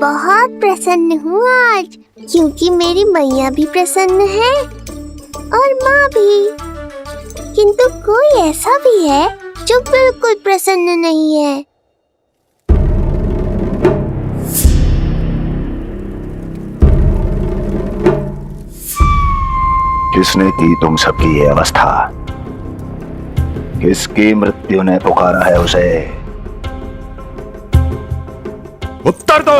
बहुत प्रसन्न हूँ आज, क्योंकि मेरी मैया भी प्रसन्न है और माँ भी। किंतु कोई ऐसा भी है जो बिल्कुल प्रसन्न नहीं है। किसने की तुम सबकी ये अवस्था? किसकी मृत्यु ने पुकारा है उसे? उत्तर दो।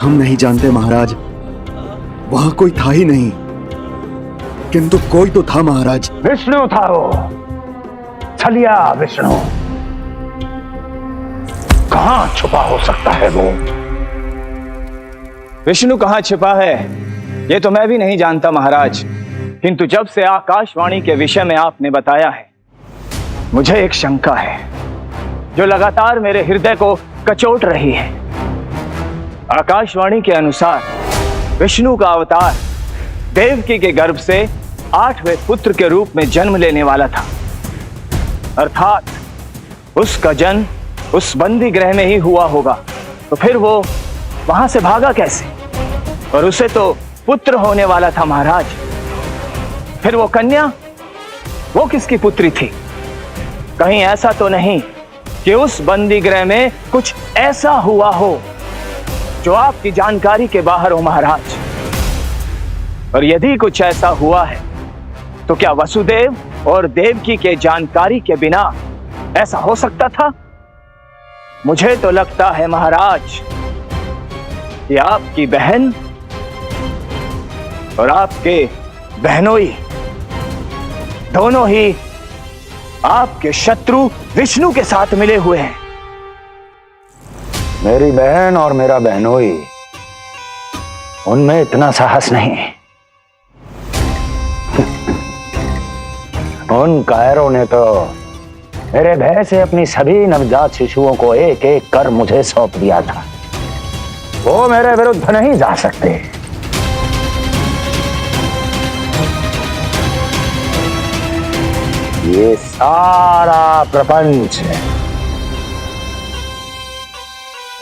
हम नहीं जानते महाराज, वहां कोई था ही नहीं, किंतु कोई तो था महाराज। विष्णु था वो, छलिया विष्णु। कहां छुपा हो सकता है वो? विष्णु कहाँ छिपा है ये तो मैं भी नहीं जानता महाराज, किंतु जब से आकाशवाणी के विषय में आपने बताया है, मुझे एक शंका है जो लगातार मेरे हृदय को कचोट रही है। आकाशवाणी के अनुसार विष्णु का अवतार देवकी के गर्भ से 8वें पुत्र के रूप में जन्म लेने वाला था, अर्थात उसका जन्म उस बंदी गृह में ही हुआ होगा। तो फिर वो वहां से भागा कैसे? और उसे तो पुत्र होने वाला था महाराज। फिर वो कन्या, वो किसकी पुत्री थी? कहीं ऐसा तो नहीं कि उस बंदी गृह में कुछ ऐसा हुआ हो जो आपकी जानकारी के बाहर हो महाराज? और यदि कुछ ऐसा हुआ है तो क्या वसुदेव और देवकी के जानकारी के बिना ऐसा हो सकता था? मुझे तो लगता है महाराज कि आपकी बहन और आपके बहनोई दोनों ही आपके शत्रु विष्णु के साथ मिले हुए हैं। मेरी बहन और मेरा बहनोई, उनमें इतना साहस नहीं। उन कायरों ने तो मेरे भय से अपनी सभी नवजात शिशुओं को एक एक कर मुझे सौंप दिया था। वो मेरे विरुद्ध नहीं जा सकते। ये सारा प्रपंच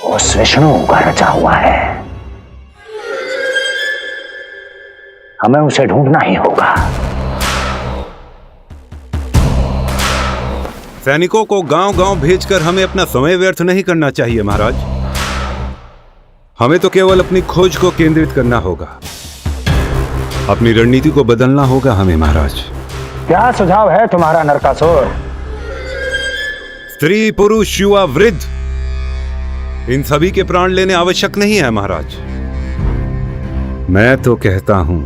उस विष्णु का रचा हुआ है। हमें उसे ढूंढना ही होगा। सैनिकों को गांव-गांव भेजकर हमें अपना समय व्यर्थ नहीं करना चाहिए महाराज। हमें तो केवल अपनी खोज को केंद्रित करना होगा, अपनी रणनीति को बदलना होगा हमें महाराज। क्या सुझाव है तुम्हारा नरकासुर? स्त्री पुरुष युवा वृद्ध, इन सभी के प्राण लेने आवश्यक नहीं है महाराज। मैं तो कहता हूं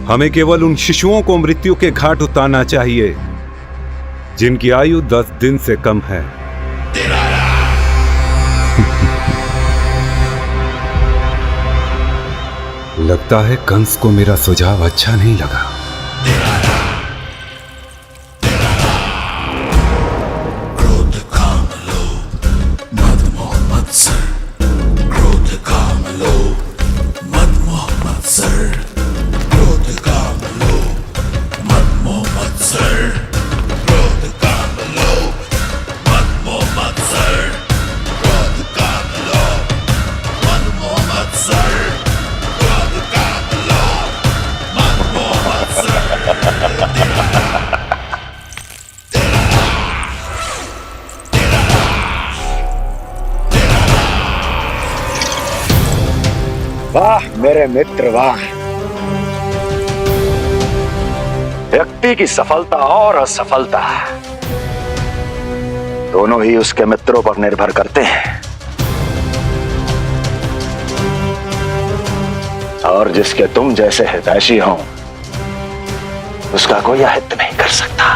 हमें केवल उन शिशुओं को मृत्यु के घाट उतारना चाहिए जिनकी आयु 10 दिन से कम है। लगता है कंस को मेरा सुझाव अच्छा नहीं लगा। क्रोध काम लोभ मद मोह मत्सर, क्रोध काम लोभ मद मोह मत्सर, क्रोध काम लोभ मद मोह मत्सर, क्रोध काम लोभ मद मोह मत्सर, क्रोध काम लोभ मद मोह मत्सर। वाह मेरे मित्र वाह। व्यक्ति की सफलता और असफलता दोनों ही उसके मित्रों पर निर्भर करते हैं, और जिसके तुम जैसे हितैषी हो उसका कोई अहित नहीं कर सकता।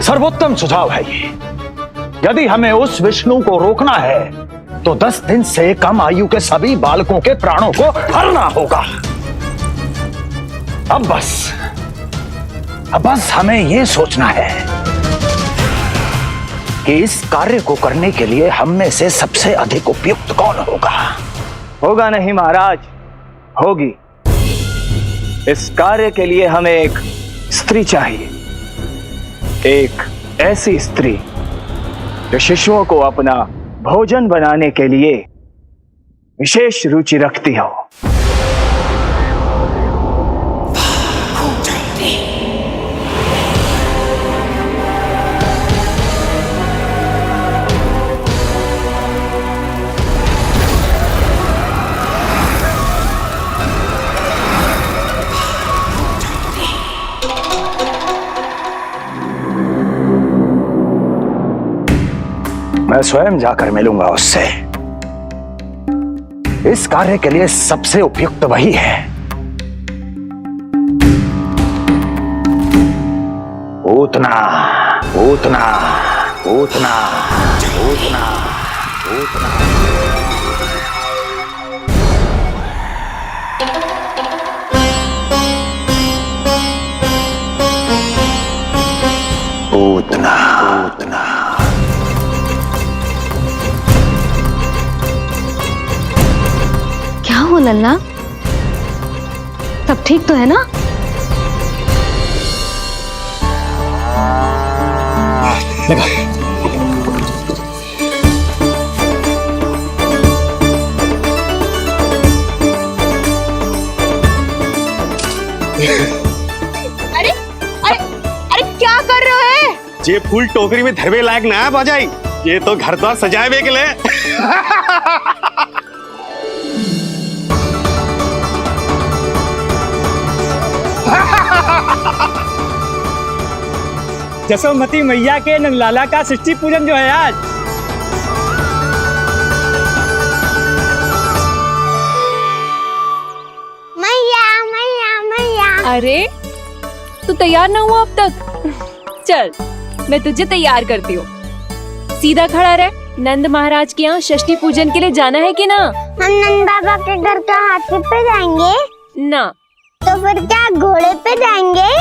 सर्वोत्तम सुझाव है ये। यदि हमें उस विष्णु को रोकना है तो 10 दिन से कम आयु के सभी बालकों के प्राणों को हरना होगा। अब बस हमें यह सोचना है कि इस कार्य को करने के लिए हम में से सबसे अधिक उपयुक्त कौन होगा। होगा नहीं महाराज, होगी। इस कार्य के लिए हमें एक स्त्री चाहिए, एक ऐसी स्त्री जो शिशुओं को अपना भोजन बनाने के लिए विशेष रुचि रखती हो। मैं स्वयं जाकर मिलूंगा उससे। इस कार्य के लिए सबसे उपयुक्त वही है। पूतना पूतना पूतना पूतना पूतना। पूतना पूतना। क्या हो लल्ला, सब ठीक तो है ना? अरे अरे अरे क्या कर रहे हो? ये फूल टोकरी में धरवे लायक ना है बाजाई, ये तो घर द्वार सजाए हुए के लिए। जसोमती मैया के नंदलाला का षष्ठी पूजन जो है आज। मैया मैया मैया। अरे तू तैयार ना हुआ अब तक? चल मैं तुझे तैयार करती हूँ। सीधा खड़ा रह। नंद महाराज के यहाँ षष्ठी पूजन के लिए जाना है कि ना? हम नंद बाबा के घर का हाथी पे जाएंगे ना। तो फिर क्या घोड़े पे जाएंगे?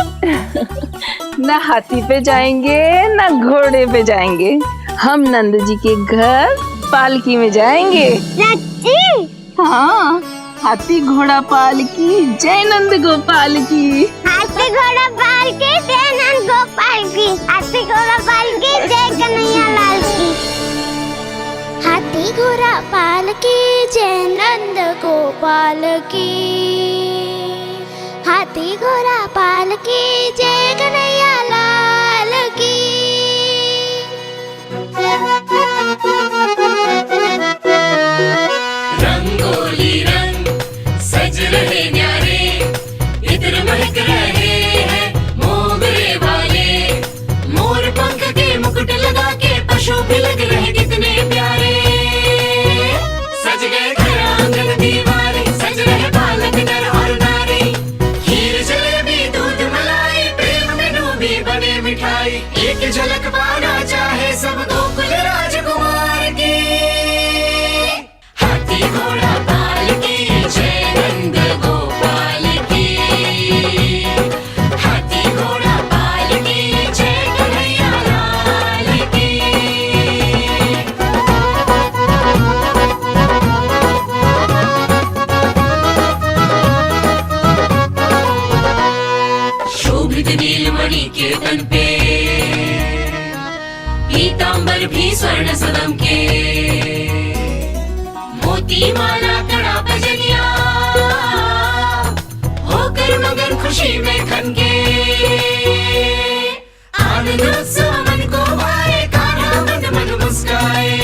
ना हाथी पे जाएंगे ना घोड़े पे जाएंगे, हम नंद जी के घर पालकी में जाएंगे। सच्ची? हाँ, हाथी घोड़ा पालकी जय नंद गोपाल की। हाथी घोड़ा पालकी जय नंद गोपाल की। हाथी घोड़ा पालकी जय कन्हैया लाल की। हाथी घोड़ा पालकी जय नंद गोपाल की। हाथी घोड़ा पालकी जय कन्हैया लाल की। रंगोली रंग सज रहे न्यारे, इत्र महक रहे हैं मोगरे वाले। मोर पंख के मुकुट लगा के पशु भी लग रहे कितने प्यारे। सज गए घर आंगन दीवारे, सज रहे बालक नर और नारी। खीर जलेबी दूध मलाई, प्रेम में डूबी बने मिठाई। एक झलक पाना चाहे सब गोकुल राजकुमार की। हाथी घोड़ा पालकी जय नंद गोपाल की। हाथी घोड़ा पालकी जय कन्हैया लाल की। शोभित नीलमणि के तन पे, पीतांबर भी स्वर्ण सदम के। मोती माला कड़ा बजनिया, होकर मगन खुशी में खनके। आनंद उत्सव मन को भाए, कान्हा मन मन मुस्काए।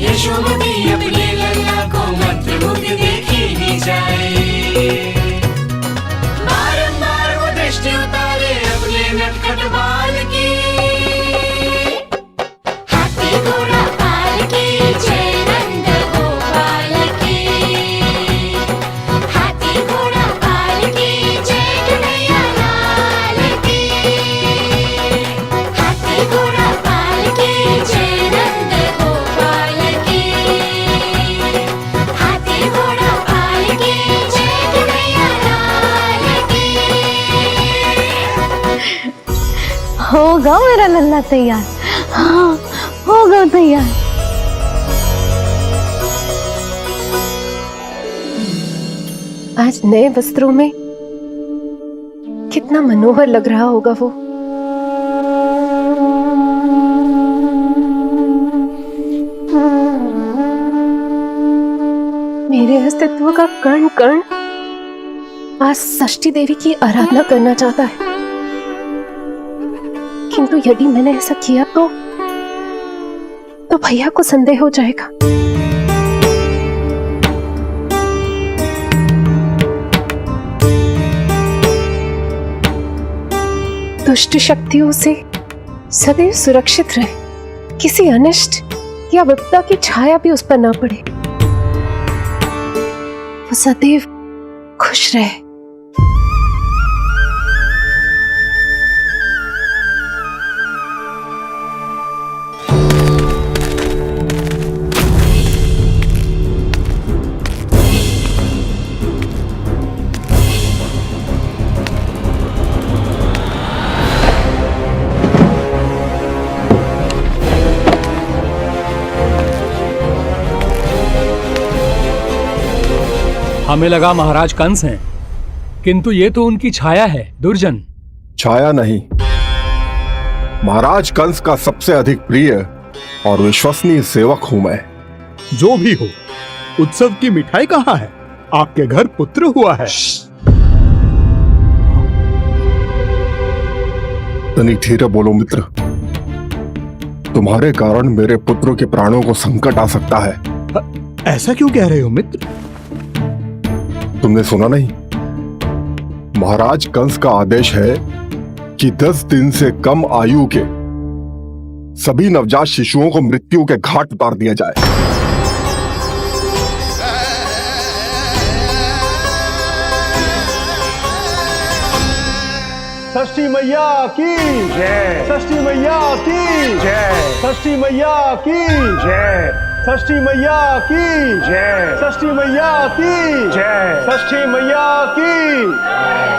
यशोमती अपने लल्ला को मंत्रमुग्ध देखी ही जाए। बारंबार वो दृष्टि उतारे अपने नटखट बाल की। हाथी घोड़ा पालकी जय नंद गोपाल की। हाथी घोड़ा पालकी जय कन्हैया लाल की। हाथी घोड़ा पालकी जय नंद गोपाल की। हाथी घोड़ा पालकी जय कन्हैया लाल की। होगा मेरा लल्ला तैयार। हाँ होगा तैयार। आज नए वस्त्रों में कितना मनोहर लग रहा होगा वो। मेरे अस्तित्व का कण कण आज षष्ठी देवी की आराधना करना चाहता है, किंतु यदि मैंने ऐसा किया तो भैया को संदेह हो जाएगा। दुष्ट शक्तियों से सदैव सुरक्षित रहे, किसी अनिष्ट या विपदा की छाया भी उस पर ना पड़े, वो सदैव खुश रहे। हमें लगा महाराज कंस हैं, किंतु ये तो उनकी छाया है दुर्जन। छाया नहीं, महाराज कंस का सबसे अधिक प्रिय और विश्वसनीय सेवक हूं मैं। जो भी हो, उत्सव की मिठाई कहाँ है? आपके घर पुत्र हुआ है। तनिक धीरे बोलो मित्र, तुम्हारे कारण मेरे पुत्र के प्राणों को संकट आ सकता है। ऐसा क्यों कह रहे हो मित्र? तुमने सुना नहीं? महाराज कंस का आदेश है कि 10 दिन से कम आयु के सभी नवजात शिशुओं को मृत्यु के घाट उतार दिया जाए। षष्ठी मैया की जय, षष्ठी मैया की जय, षष्ठी मैया की जय, षष्ठी मैया की जय, षष्ठी मैया की जय, षष्ठी मैया की,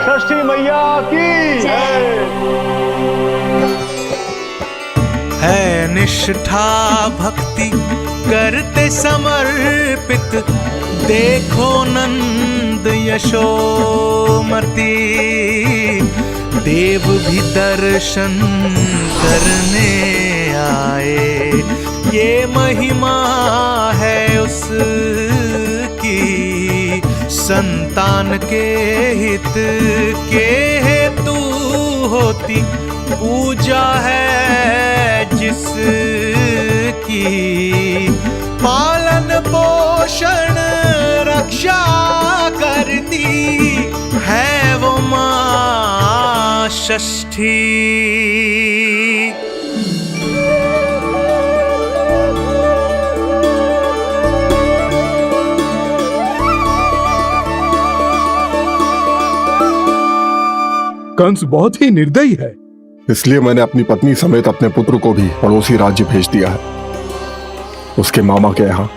षष्ठी मैया की जय। है निष्ठा भक्ति करते समर्पित, देखो नंद यशोमती, देव भी दर्शन करने आए। ये महिमा है उसकी, संतान के हित के हेतु होती पूजा है जिसकी। पालन पोषण रक्षा करती है वो मां षष्ठी। कंस बहुत ही निर्दयी है, इसलिए मैंने अपनी पत्नी समेत अपने पुत्र को भी पड़ोसी राज्य भेज दिया है, उसके मामा के यहाँ।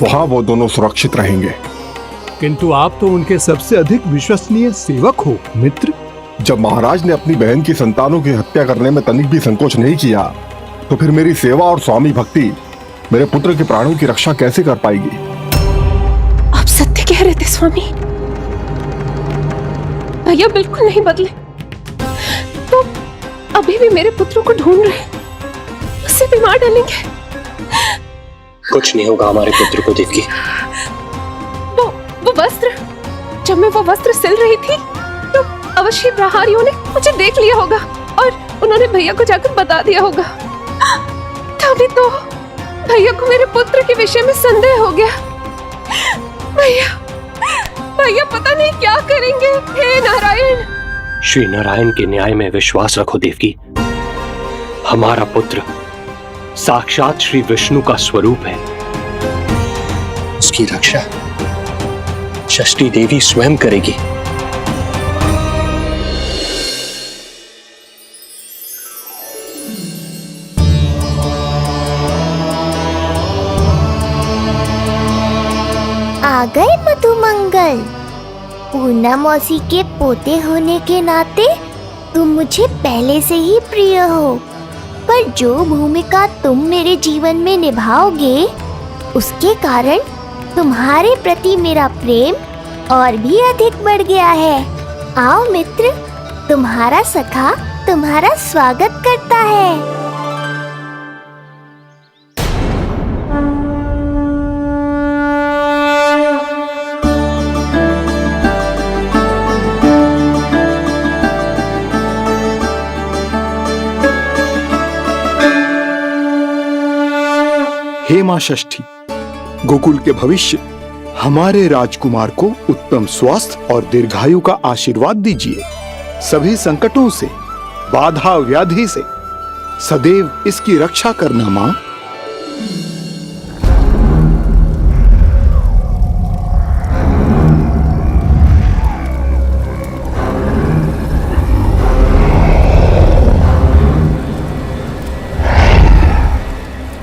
वहां वो दोनों सुरक्षित रहेंगे। किंतु आप तो उनके सबसे अधिक विश्वसनीय सेवक हो मित्र। जब महाराज ने अपनी बहन की संतानों की हत्या करने में तनिक भी संकोच नहीं किया, तो फिर मेरी सेवा और स्वामी भक्ति मेरे पुत्र के प्राणों की रक्षा कैसे कर पाएगी? आप सत्य कह रहे थे स्वामी, भैया बिल्कुल नहीं बदले, तो अभी भी मेरे पुत्र को ढूंढ रहे, उसे भी मार डालेंगे। कुछ नहीं होगा हमारे पुत्र को देवकी। वो वस्त्र, जब मैं वो वस्त्र सिल रही थी तो अवश्य प्रहारियों ने मुझे देख लिया होगा और उन्होंने भैया को जाकर बता दिया होगा। तभी तो भैया को मेरे पुत्र के विषय में संदेह हो गया। भैया पता नहीं क्या करेंगे। हे नारायण! श्री नारायण के न्याय में विश्वास रखो देवकी। हमारा पुत्र साक्षात श्री विष्णु का स्वरूप है। उसकी रक्षा षष्ठी देवी स्वयं करेगी। आ गए मधुमंगल। पूर्णा मौसी के पोते होने के नाते तुम मुझे पहले से ही प्रिय हो, पर जो भूमिका तुम मेरे जीवन में निभाओगे उसके कारण तुम्हारे प्रति मेरा प्रेम और भी अधिक बढ़ गया है। आओ मित्र, तुम्हारा सखा तुम्हारा स्वागत करता है। हे मां षष्ठी, गोकुल के भविष्य हमारे राजकुमार को उत्तम स्वास्थ्य और दीर्घायु का आशीर्वाद दीजिए। सभी संकटों से, बाधा व्याधि से सदैव इसकी रक्षा करना मां।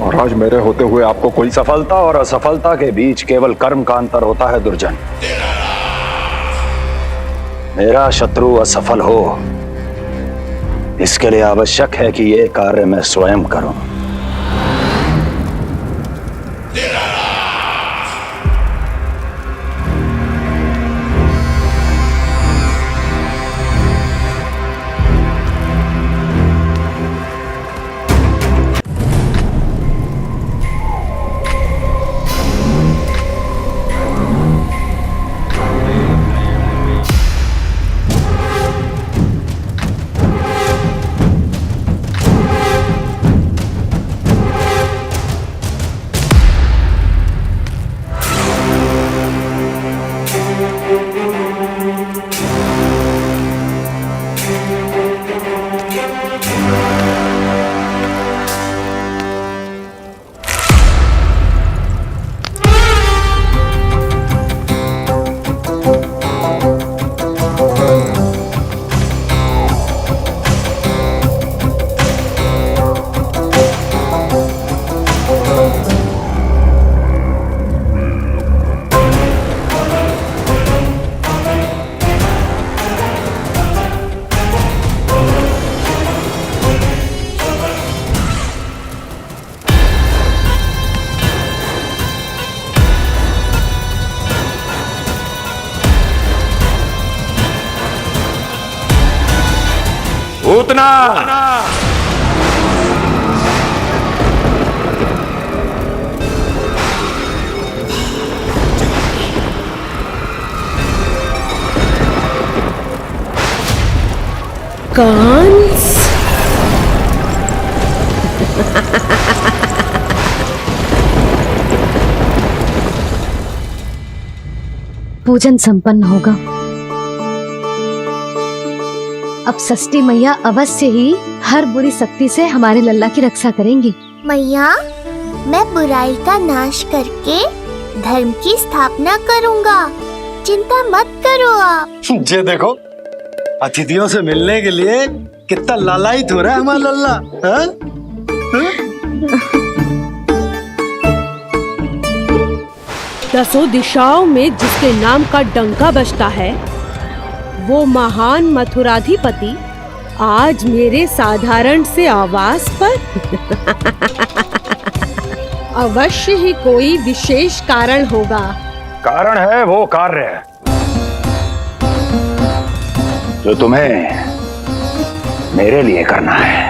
महाराज, मेरे होते हुए आपको कोई सफलता और असफलता के बीच केवल कर्म का अंतर होता है दुर्जन। मेरा शत्रु असफल हो, इसके लिए आवश्यक है कि यह कार्य मैं स्वयं करूं। उतना कंस, पूजन संपन्न होगा। अब षष्ठी मैया अवश्य ही हर बुरी शक्ति से हमारे लल्ला की रक्षा करेंगी। मैया, मैं बुराई का नाश करके धर्म की स्थापना करूंगा, चिंता मत करो आप। ये देखो, अतिथियों से मिलने के लिए कितना लालायित हो रहा है हमारा लल्ला। हाँ? दसों दिशाओं में जिसके नाम का डंका बजता है, वो महान मथुराधिपति आज मेरे साधारण से आवास पर अवश्य ही कोई विशेष कारण होगा। कारण है वो कार्य जो तुम्हें मेरे लिए करना है।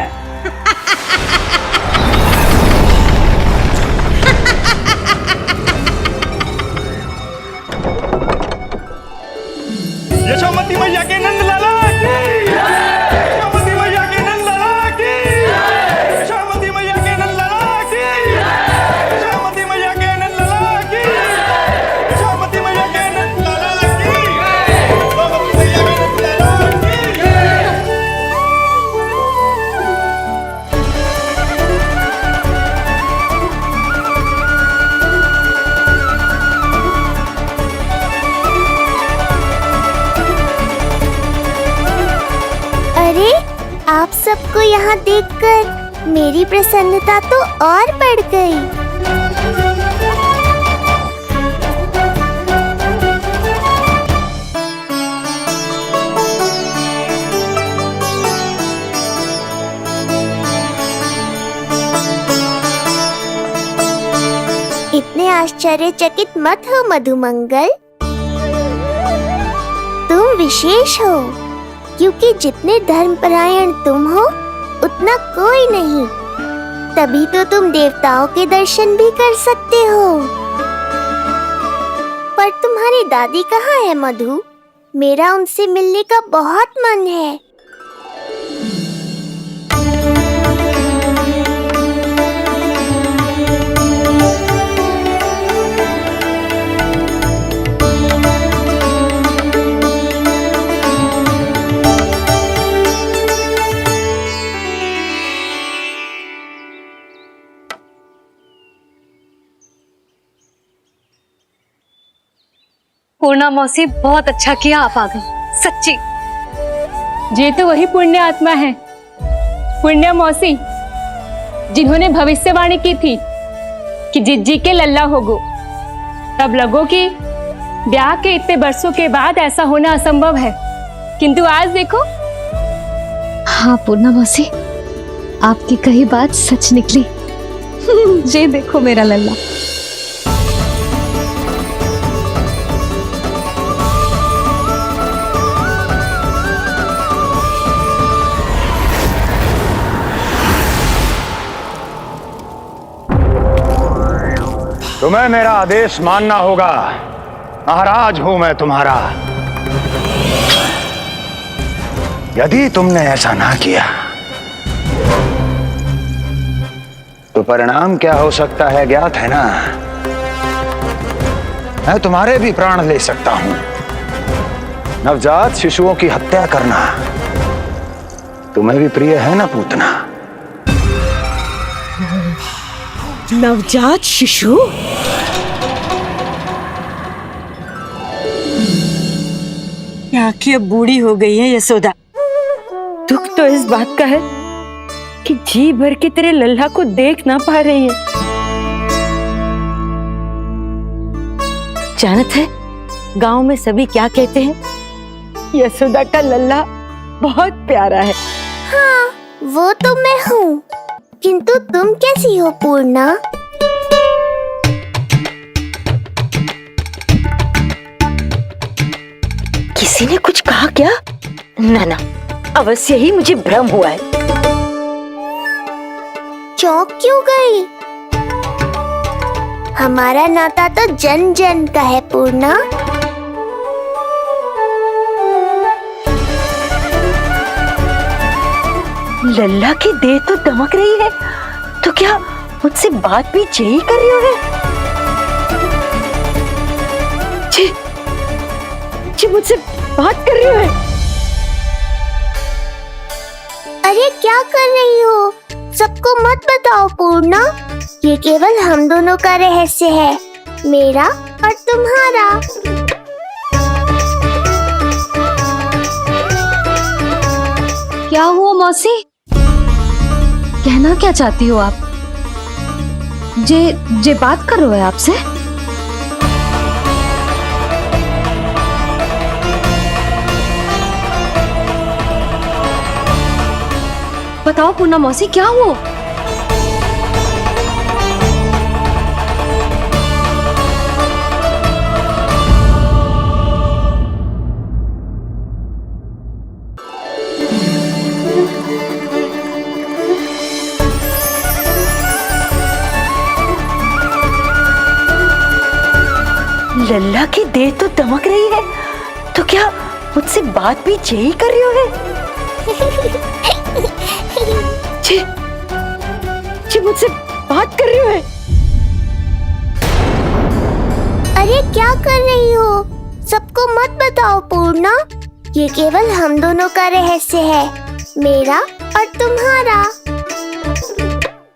यशोमती मैया के नंद लाला की, यशोमती मैया के नंद लाला की, यशोमती मैया के नंद लाला की, यशोमती मैया के नंद लाला की, यशोमती मैया के नंद लाला की, यशोमती मैया के नंद लाला की। अरे, आप सबको यहाँ देखकर मेरी प्रसन्नता तो और बढ़ गई। इतने आश्चर्यचकित मत हो मधुमंगल, तुम विशेष हो, क्योंकि जितने धर्मपरायण तुम हो उतना कोई नहीं। तभी तो तुम देवताओं के दर्शन भी कर सकते हो। पर तुम्हारी दादी कहाँ है मधु? मेरा उनसे मिलने का बहुत मन है। पूर्णा मौसी, बहुत अच्छा किया आप आ गए, सच्ची। ये तो वही पुण्य आत्मा है, पुण्य मौसी, जिन्होंने भविष्यवाणी की थी कि जिज्जी के लल्ला होगो। तब लगो कि ब्याह के इतने बरसों के बाद ऐसा होना असंभव है, किंतु आज देखो। हाँ पूर्णा मौसी, आपकी कही बात सच निकली। ये देखो मेरा लल्ला। तुम्हें मेरा आदेश मानना होगा, महाराज हूं मैं तुम्हारा। यदि तुमने ऐसा ना किया तो परिणाम क्या हो सकता है ज्ञात है ना। मैं तुम्हारे भी प्राण ले सकता हूं। नवजात शिशुओं की हत्या करना तुम्हें भी प्रिय है ना पूतना। नवजात शिशु? आंखें बूढ़ी हो गई है यशोदा। दुख तो इस बात का है कि जी भर के तेरे लल्ला को देख ना पा रही है। जानत है गांव में सभी क्या कहते हैं? यशोदा का लल्ला बहुत प्यारा है। हाँ, वो तो मैं हूँ, किंतु तुम कैसी हो पूर्णा? किसी ने कुछ कहा क्या? ना ना, अवश्य ही मुझे भ्रम हुआ है। चौंक क्यों गई? हमारा नाता तो जन जन का है पूर्णा। लल्ला की देह तो दमक रही है, तो क्या मुझसे बात भी यही कर रही हो? जी मुझसे बात कर रही हो? अरे क्या कर रही हो? सबको मत बताओ पूर्णा, ये केवल हम दोनों का रहस्य है, मेरा और तुम्हारा। क्या हुआ मौसी? कहना क्या चाहती हो आप? जे बात कर रहे हो आपसे? बताओ पूर्णा मौसी, क्या हुआ? लल्ला की देह तो दमक रही है, तो क्या मुझसे बात भी यही कर रही हो? जी मुझसे बात कर रही हो? अरे क्या कर रही हो? सबको मत बताओ पूर्णा, ये केवल हम दोनों का रहस्य है, मेरा और तुम्हारा।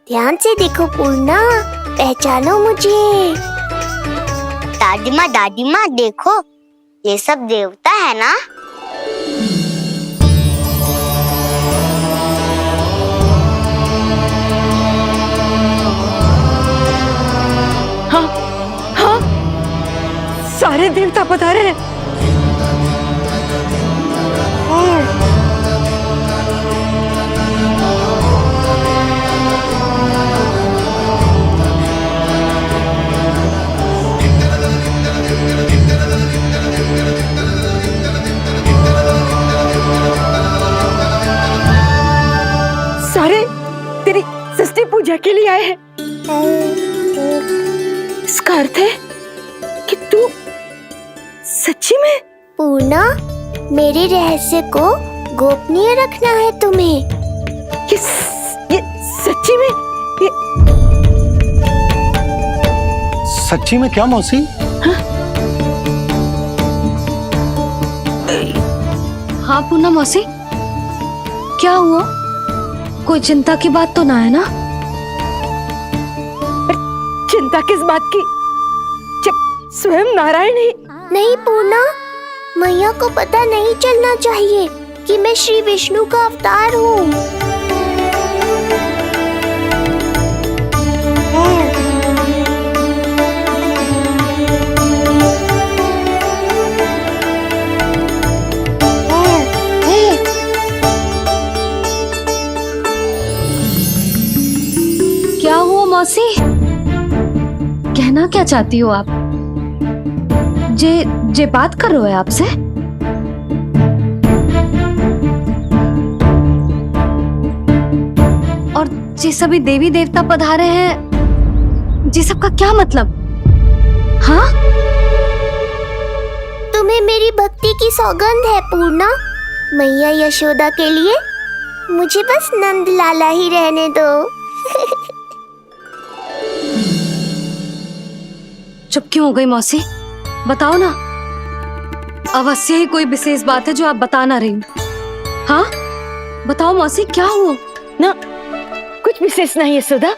ध्यान से देखो पूर्णा, पहचानो मुझे। दादी माँ देखो, ये सब देवता है ना? हाँ हाँ, सारे देवता पधारे हैं। सारे तेरी षष्ठी पूजा के लिए आए हैं। इसका अर्थ है कि तू सच्ची में? पूर्णा, मेरे रहस्य को गोपनीय रखना है तुम्हें। ये सच्ची में? सच्ची में क्या मौसी? हाँ पूर्णा मौसी, क्या हुआ? कोई चिंता की बात तो ना है ना? चिंता किस बात की, जब स्वयं नारायण ही नहीं पूर्णा, मैया को पता नहीं चलना चाहिए कि मैं श्री विष्णु का अवतार हूँ। क्या हुआ मौसी? कहना क्या चाहती हो आप? जे बात कर रहे हो आपसे? और जे सभी देवी देवता पधारे हैं, जी सबका क्या मतलब? हाँ? तुम्हें मेरी भक्ति की सौगंध है पूर्णा। मैया यशोदा के लिए मुझे बस नंद लाला ही रहने दो। चुप क्यों हो गई मौसी? बताओ ना। अवश्य ही कोई विशेष बात है जो आप बता ना रही। हाँ बताओ मौसी, क्या हुआ? ना कुछ विशेष नहीं है सुधा।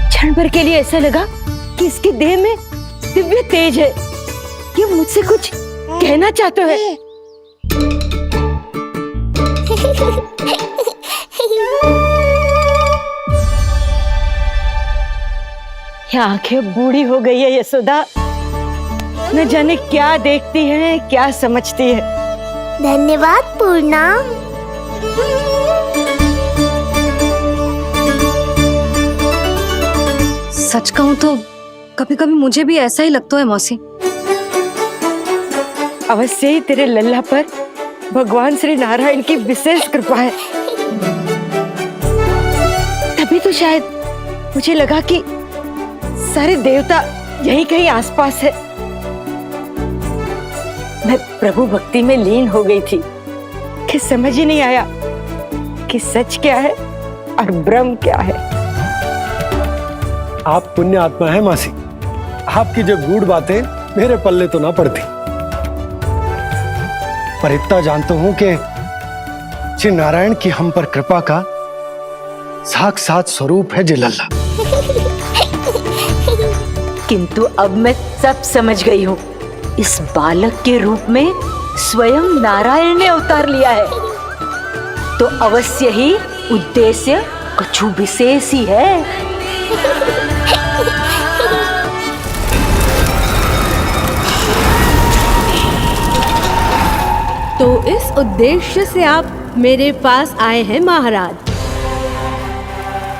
क्षण भर के लिए ऐसा लगा कि इसके देह में दिव्य तेज है। ये मुझसे कुछ कहना चाहते है। ये आंखें बूढ़ी हो गई है यशोदा। न जाने क्या देखती है, क्या समझती है। धन्यवाद पूर्णा। सच कहूं तो कभी कभी मुझे भी ऐसा ही लगता है मौसी। अवश्य ही तेरे लल्ला पर भगवान श्री नारायण की विशेष कृपा है। तभी तो शायद मुझे लगा कि सारे देवता यहीं कहीं आसपास है। मैं प्रभु भक्ति में लीन हो गई थी कि समझ ही नहीं आया कि सच क्या है और भ्रम क्या है। आप पुण्य आत्मा है मासी। आपकी जब गूढ़ बातें मेरे पल्ले तो ना पड़ती, पर इतना जानता हूं कि श्री नारायण की हम पर कृपा का साक्षात स्वरूप है जी लल्ला। किंतु अब मैं सब समझ गई हूँ। इस बालक के रूप में स्वयं नारायण ने अवतार लिया है, तो अवश्य ही उद्देश्य कुछ विशेष ही है। तो इस उद्देश्य से आप मेरे पास आए हैं महाराज।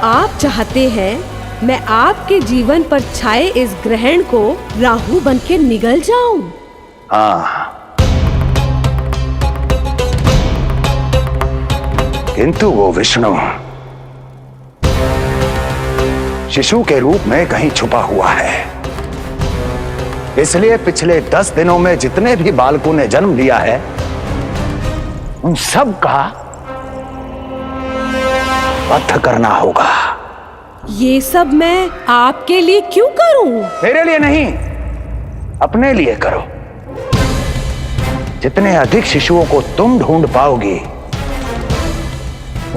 आप चाहते हैं मैं आपके जीवन पर छाए इस ग्रहण को राहु बनके निगल जाऊं? किंतु वो विष्णु शिशु के रूप में कहीं छुपा हुआ है। इसलिए पिछले 10 दिनों में जितने भी बालकों ने जन्म लिया है, उन सब का वध करना होगा। ये सब मैं आपके लिए क्यों करूं? तेरे लिए नहीं, अपने लिए करो। जितने अधिक शिशुओं को तुम ढूंढ पाओगी,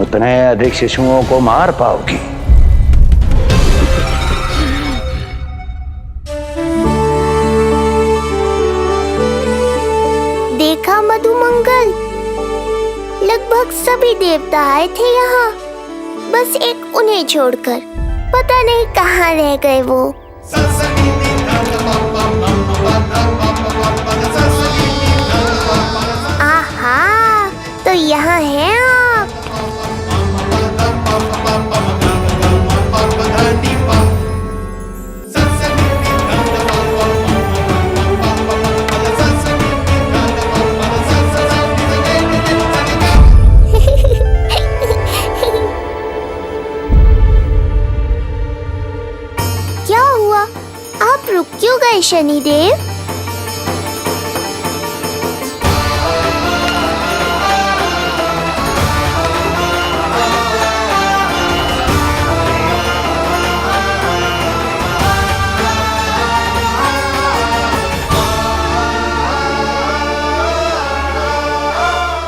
उतने अधिक शिशुओं को मार पाओगी। देखा मधुमंगल, लगभग सभी देवता आए थे यहाँ, बस एक उन्हें छोड़कर। पता नहीं कहाँ रह गए वो। आहा, तो यहाँ हैं आप। क्या हुआ? आप रुक क्यों गए शनिदेव?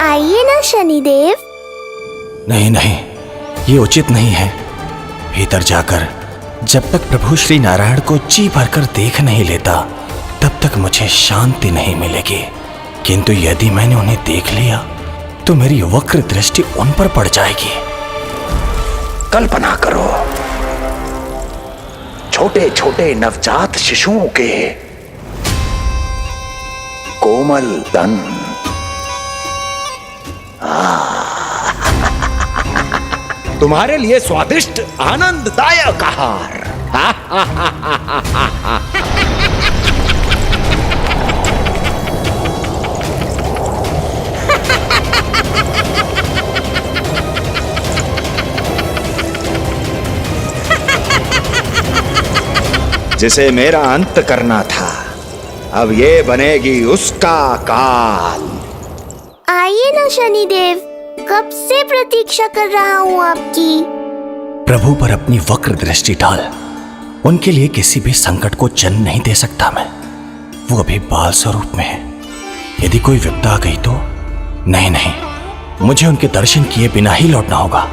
आइए ना शनिदेव। नहीं नहीं, ये उचित नहीं है। भीतर जाकर जब तक प्रभु श्री नारायण को जी भरकर देख नहीं लेता, तब तक मुझे शांति नहीं मिलेगी। किंतु यदि मैंने उन्हें देख लिया तो मेरी वक्र दृष्टि उन पर पड़ जाएगी। कल्पना करो, छोटे छोटे नवजात शिशुओं के कोमल तन, तुम्हारे लिए स्वादिष्ट आनंददायक आहार। जिसे मेरा अंत करना था, अब ये बनेगी उसका काल। आइए ना शनिदेव, कब से प्रतीक्षा कर रहा हूँ आपकी। प्रभु पर अपनी वक्र दृष्टि डाल। उनके लिए किसी भी संकट को जन्म नहीं दे सकता मैं। वो अभी बाल स्वरूप में है। यदि कोई विपदा आ गई तो नहीं, मुझे उनके दर्शन किए बिना ही लौटना होगा।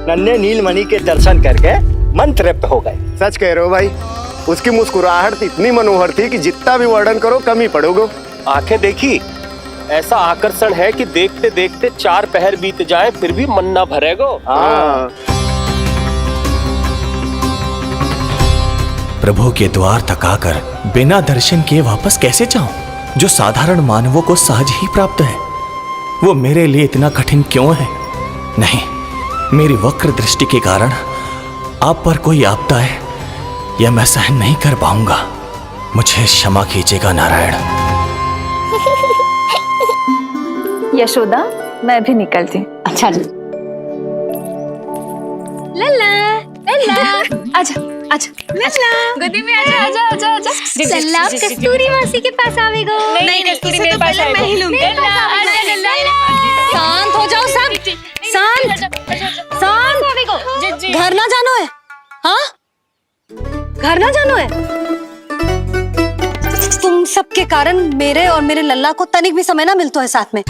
नन्हे नीलमणि के दर्शन करके मन तृप्त हो गए। सच कह रहे हो भाई, उसकी मुस्कुराहट इतनी मनोहर थी कि जितना भी वर्णन करो कम ही पड़ोगे। आंखें देखी, ऐसा आकर्षण है कि देखते देखते 4 पहर बीत जाए फिर भी मन ना भरेगो। हाँ। प्रभु के द्वार तक आकर बिना दर्शन किए वापस कैसे जाऊं, जो साधारण मानवों को सहज ही प्राप्त है। वो मेरे लिए इतना कठिन क्यों है? नहीं, मेरी वक्र दृष्टि के कारण आप पर कोई आपदा है या मैं सहन नहीं कर पाऊंगा। मुझे क्षमा कीजिएगा नारायण। यशोदा, मैं भी निकलती। अच्छा जी। लल्ला लल्ला, आजा आजा लल्ला, गोदी में आजा आजा आजा आजा। लल्ला कस्तूरी मासी के पास आवेगा। नहीं, कस्तूरी मेरे पास आएगा। मैं ही लूंगी। लल्ला आजा लल्ला, शांत हो जाओ सब, शांत शांत। घर ना जानो है? हाँ, घर ना जानो है? तुम सबके कारण मेरे और मेरे लल्ला को तनिक भी समय ना मिलता है साथ में।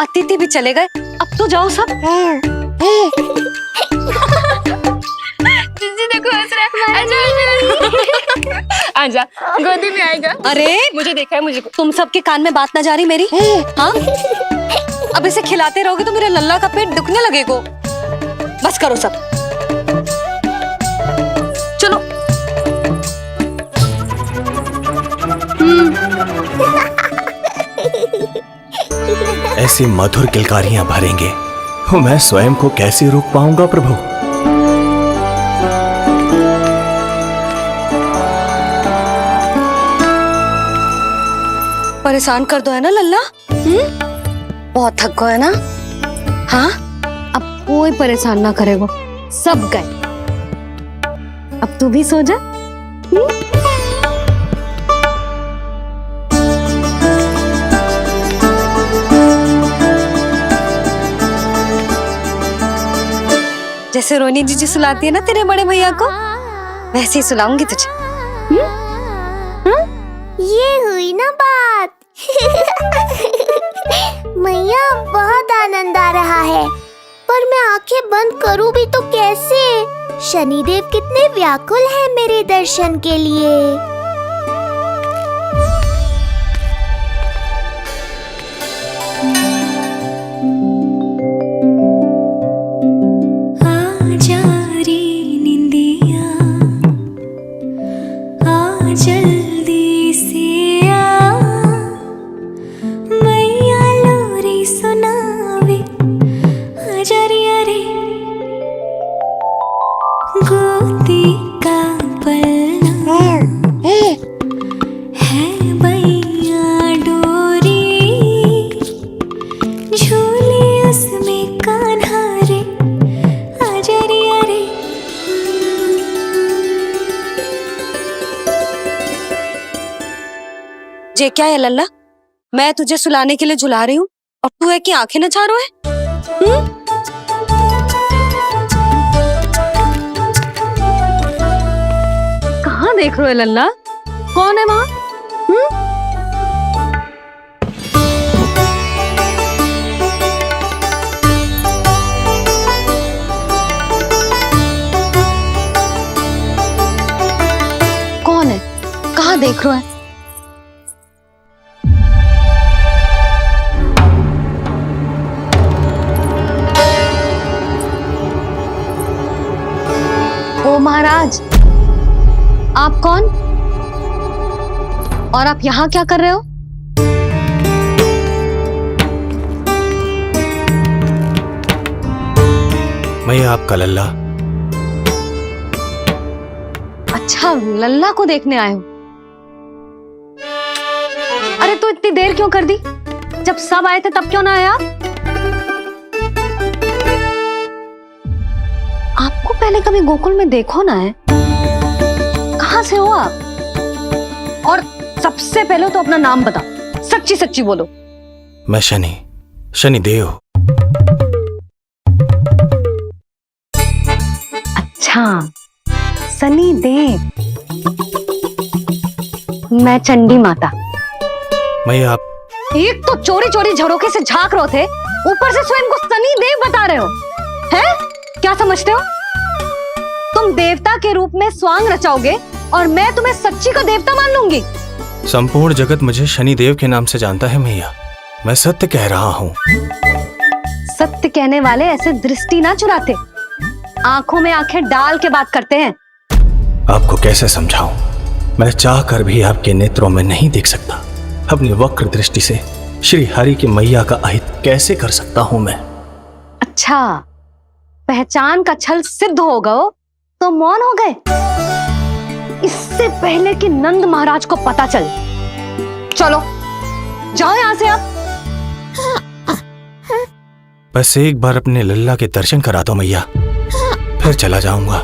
अतिथि भी चले गए, अब तो जाओ सब। जीजी देखो हंस रहा है। आजा आजा, गोदी में आएगा। अरे मुझे देखा है, मुझे। तुम सबके कान में बात ना जा रही मेरी? हाँ, अब इसे खिलाते रहोगे तो मेरे लल्ला का पेट दुखने लगेगा। बस करो सब, चलो। ऐसी मधुर किलकारियां भरेंगे तो मैं स्वयं को कैसे रोक पाऊंगा प्रभु? परेशान कर दो है ना लल्ला? बहुत थक गए है ना? हाँ, अब कोई परेशान ना करेगा, सब गए। अब तू भी सो जा। जैसे रोनी जीजी सुलाती है ना तेरे बड़े भैया को, वैसे ही सुलाऊंगी तुझे। ये हुई ना बात। मैया, बहुत आनंद आ रहा है, पर मैं आंखें बंद करूं भी तो कैसे? शनिदेव कितने व्याकुल हैं मेरे दर्शन के लिए। आजा रे निंदिया, आ जल्दी से आ, मैया लोरी सुनावे। आजा रे अरे, गोदी का पलना है मैया डोरी, झूले उसमें कान्हा रे। आजा रे अरे। जे क्या है लल्ला, मैं तुझे सुलाने के लिए झुला रही हूँ और तू है कि आंखें नचा रहा है? कहाँ देख रहे हो लल्ला? कौन है वहाँ? देख रहे हो? ओ महाराज, आप कौन और आप यहाँ क्या कर रहे हो? मैं आपका लल्ला। अच्छा, लल्ला को देखने आए हो? अरे तो इतनी देर क्यों कर दी? जब सब आए थे तब क्यों ना आया? आपको पहले कभी गोकुल में देखो ना है? कहां से हो आप? और सबसे पहले तो अपना नाम बताओ, सच्ची सच्ची बोलो। मैं शनिदेव। अच्छा, सनी देव। मैं चंडी माता। मैं आप एक तो चोरी चोरी झरोखे से झांक रहे थे, ऊपर से स्वयं को सनी देव बता रहे हो, हैं? क्या समझते हो? तुम देवता के रूप में स्वांग रचाओगे और मैं तुम्हें सच्ची का देवता मान लूंगी? संपूर्ण जगत मुझे शनिदेव के नाम से जानता है मैया। मैं सत्य कह रहा हूँ। सत्य कहने वाले ऐसे दृष्टि ना चुराते, आंखों में आंखें डाल के बात करते हैं। आपको कैसे समझाऊं? मैं चाहकर भी आपके नेत्रों में नहीं देख सकता। अपनी वक्र दृष्टि से श्री हरि की मैया का अहित कैसे कर सकता हूं मैं? अच्छा, पहचान का छल सिद्ध हो गया तो मौन हो गए? इससे पहले कि नंद महाराज को पता चले, चलो जाओ यहां से आप। बस एक बार अपने लल्ला के दर्शन करा दो मैया, फिर चला जाऊंगा।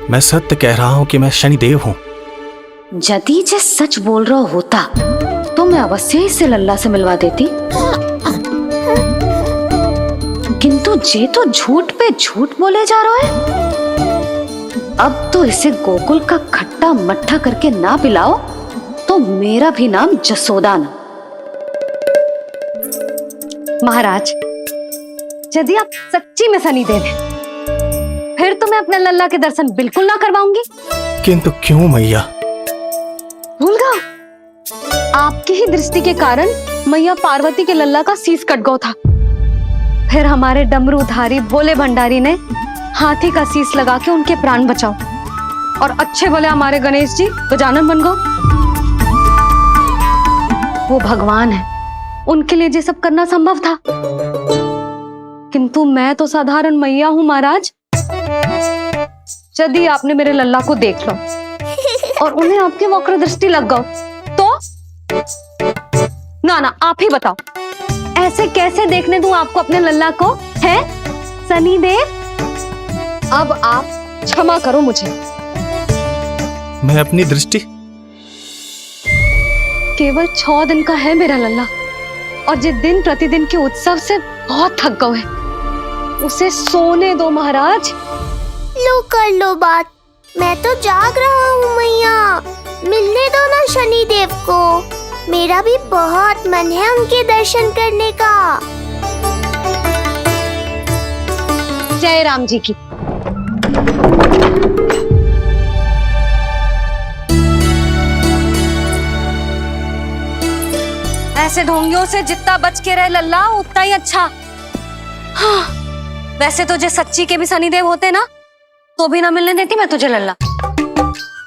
मैं सत्य कह रहा हूं कि मैं शनिदेव हूं। यदि जे सच बोल रहा होता तो मैं अवश्य ही इसे लल्ला से मिलवा देती, किंतु जे तो झूठ पे झूठ बोले जा रहा है। अब तो इसे गोकुल का खट्टा मट्ठा करके ना पिलाओ तो मेरा भी नाम जसोदा ना। महाराज, यदि आप सच्ची में सनीदेव हैं, फिर तो मैं अपने लल्ला के दर्शन बिल्कुल ना करवाऊंगी। किंतु क्यों मैया? भूल गया? आपकी ही दृष्टि के कारण मैया पार्वती के लल्ला का शीश कट गया था। फिर हमारे डमरूधारी भोले भंडारी ने हाथी का शीश लगा के उनके प्राण बचाओ, और अच्छे भले हमारे गणेश जी गजानन बन गए। वो भगवान है, उनके लिए ये सब करना संभव था, किंतु मैं तो साधारण मैया हूं महाराज। यदि आपने मेरे लल्ला को देख लो और उन्हें आपकी वक्र दृष्टि लग गई तो? ना, आप ही बताओ, ऐसे कैसे देखने दूं आपको अपने लल्ला को, है सनीदेव? अब आप क्षमा करो मुझे। मैं अपनी दृष्टि? केवल 6 दिन का है मेरा लल्ला, और जिस दिन प्रतिदिन के उत्सव से बहुत थक गए हैं, उसे सोने दो महाराज। लो कर लो बात, मैं तो जाग रहा हूँ मैया, मिलने दो ना शनिदेव को। मेरा भी बहुत मन है उनके दर्शन करने का। जय राम जी की। ऐसे ढोंगियों से जितना बच के रहे लल्ला उतना ही अच्छा। हाँ, वैसे तो जे सच्ची के भी शनिदेव होते ना तो भी ना मिलने देती मैं तुझे लल्ला।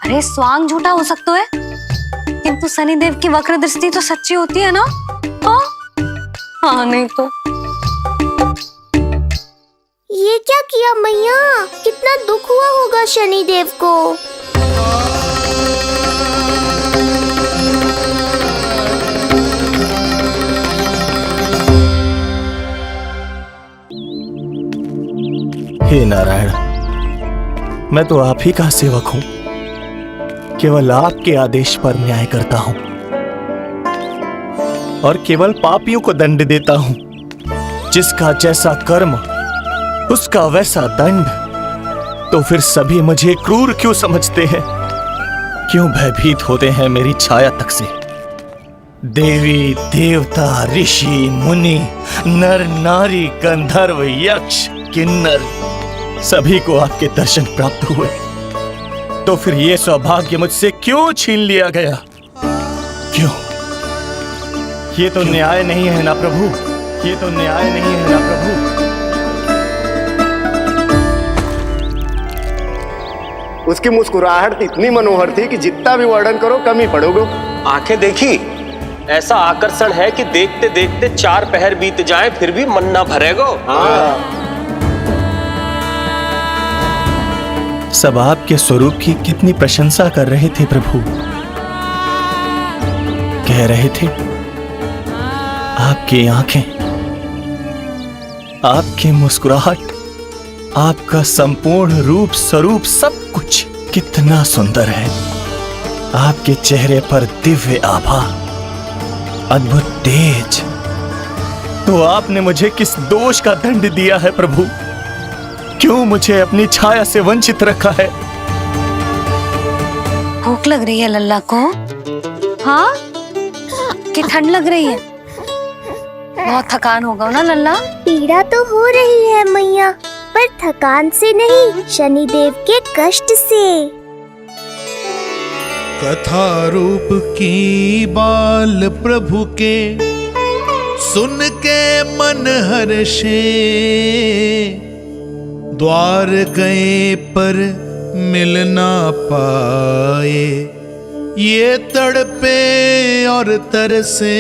अरे स्वांग झूठा हो सकता है, किंतु शनिदेव की वक्र दृष्टि तो सच्ची होती है ना? हाँ, नहीं तो। ये क्या किया मैया? कितना दुख हुआ होगा शनिदेव को। हे नारायण, मैं तो आप ही का सेवक हूं, केवल आपके आदेश पर न्याय करता हूं और केवल पापियों को दंड देता हूं। जिसका जैसा कर्म उसका वैसा दंड। तो फिर सभी मुझे क्रूर क्यों समझते हैं? क्यों भयभीत होते हैं मेरी छाया तक से? देवी देवता ऋषि मुनि नर नारी गंधर्व यक्ष किन्नर सभी को आपके दर्शन प्राप्त हुए, तो फिर ये सौभाग्य मुझसे क्यों छीन लिया गया? ये तो न्याय नहीं है ना प्रभु, ये तो न्याय नहीं है ना प्रभु। उसकी मुस्कुराहट इतनी मनोहर थी कि जितना भी वर्णन करो कम ही पड़ोगे। आंखें देखी, ऐसा आकर्षण है कि देखते देखते 4 पहर बीत जाएं फिर भी मन ना भरेगो। सब आपके स्वरूप की कितनी प्रशंसा कर रहे थे प्रभु। कह रहे थे आपकी आंखें, आपकी मुस्कुराहट, आपका संपूर्ण रूप स्वरूप सब कुछ कितना सुंदर है। आपके चेहरे पर दिव्य आभा, अद्भुत तेज। तो आपने मुझे किस दोष का दंड दिया है प्रभु? क्यों मुझे अपनी छाया से वंचित रखा है? भूख लग रही है लल्ला को? हाँ, कि ठंड लग रही है? बहुत थकान होगा ना लल्ला? पीड़ा तो हो रही है मैया, पर थकान से नहीं, शनिदेव के कष्ट से। कथा रूप की बाल प्रभु के सुन के मन हर्षे, द्वार गए पर मिल ना पाए, ये तड़पे और तरसे,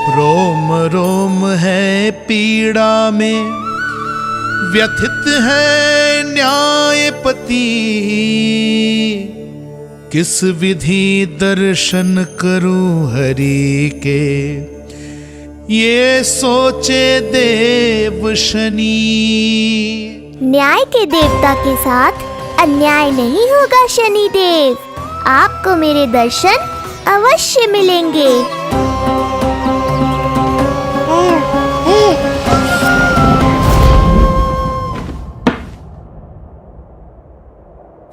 रोम रोम है पीड़ा में, व्यथित है न्यायपति, किस विधि दर्शन करूं हरि के, ये सोचे देव शनि। न्याय के देवता के साथ अन्याय नहीं होगा शनिदेव, आपको मेरे दर्शन अवश्य मिलेंगे।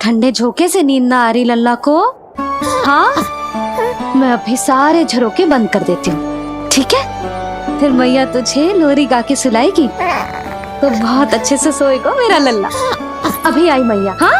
ठंडे झोंके से नींद ना आ रही लल्ला को? हाँ, मैं अभी सारे झरोके बंद कर देती हूँ, ठीक है? फिर मैया तुझे लोरी गा के सुलाएगी तो बहुत अच्छे से सोएगा मेरा लल्ला। अभी आई मैया। हाँ,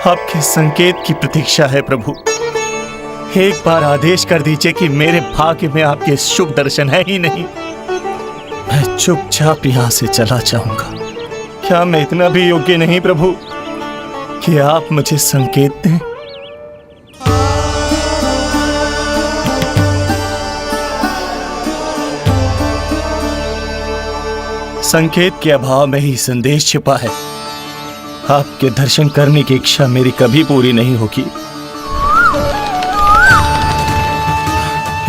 आपके संकेत की प्रतीक्षा है प्रभु। एक बार आदेश कर दीजिए कि मेरे भाग्य में आपके शुभ दर्शन है ही नहीं, मैं चुपचाप यहाँ से चला जाऊंगा। क्या मैं इतना भी योग्य नहीं प्रभु कि आप मुझे संकेत दें? संकेत के अभाव में ही संदेश छिपा है। आपके दर्शन करने की इच्छा मेरी कभी पूरी नहीं होगी।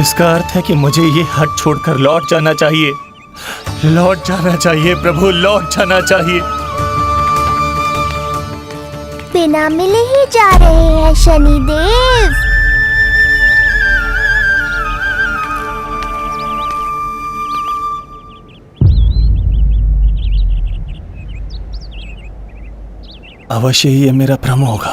इसका अर्थ है कि मुझे ये हट छोड़कर लौट जाना चाहिए, लौट जाना चाहिए प्रभु, लौट जाना चाहिए। बिना मिले ही जा रहे हैं शनिदेव। अवश्य ही ये मेरा भ्रम होगा।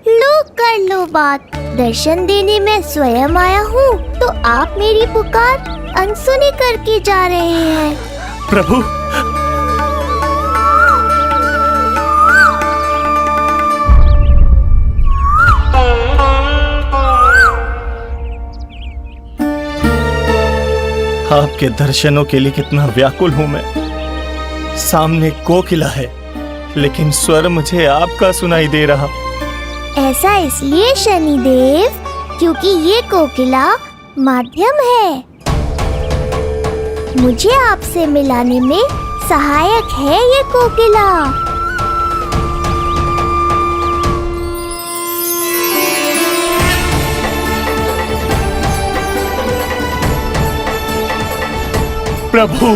लो कर लो बात, दर्शन देने मैं स्वयं आया हूँ तो आप मेरी पुकार अनसुनी करके जा रहे हैं। प्रभु, आपके दर्शनों के लिए कितना व्याकुल हूं मैं। सामने कोकिला है लेकिन स्वर मुझे आपका सुनाई दे रहा। ऐसा इसलिए शनिदेव क्योंकि ये कोकिला माध्यम है, मुझे आपसे मिलाने में सहायक है ये कोकिला। प्रभु।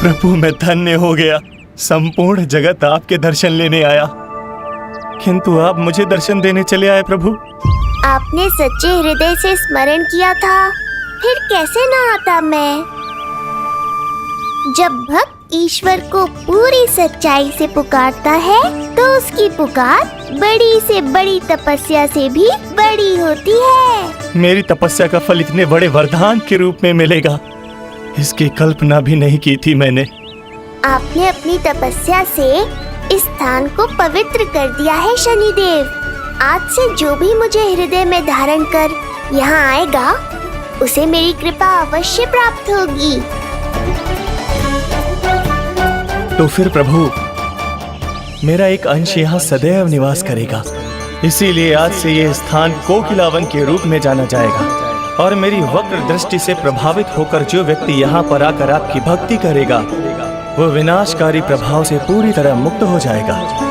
प्रभु मैं धन्य हो गया। संपूर्ण जगत आपके दर्शन लेने आया, किंतु आप मुझे दर्शन देने चले आए प्रभु। आपने सच्चे हृदय से स्मरण किया था, फिर कैसे ना आता मैं। जब भक्त ईश्वर को पूरी सच्चाई से पुकारता है तो उसकी पुकार बड़ी से बड़ी तपस्या से भी बड़ी होती है। मेरी तपस्या का फल इतने बड़े वरदान के रूप में मिलेगा, इसकी कल्पना भी नहीं की थी मैंने। आपने अपनी तपस्या से इस स्थान को पवित्र कर दिया है शनिदेव। आज से जो भी मुझे हृदय में धारण कर यहाँ आएगा, उसे मेरी कृपा अवश्य प्राप्त होगी। तो फिर प्रभु मेरा एक अंश यहाँ सदैव निवास करेगा, इसीलिए आज से ये स्थान कोकिलावन के रूप में जाना जाएगा। और मेरी वक्र दृष्टि से प्रभावित होकर जो व्यक्ति यहाँ पर आकर आपकी भक्ति करेगा, वो विनाशकारी प्रभाव से पूरी तरह मुक्त हो जाएगा।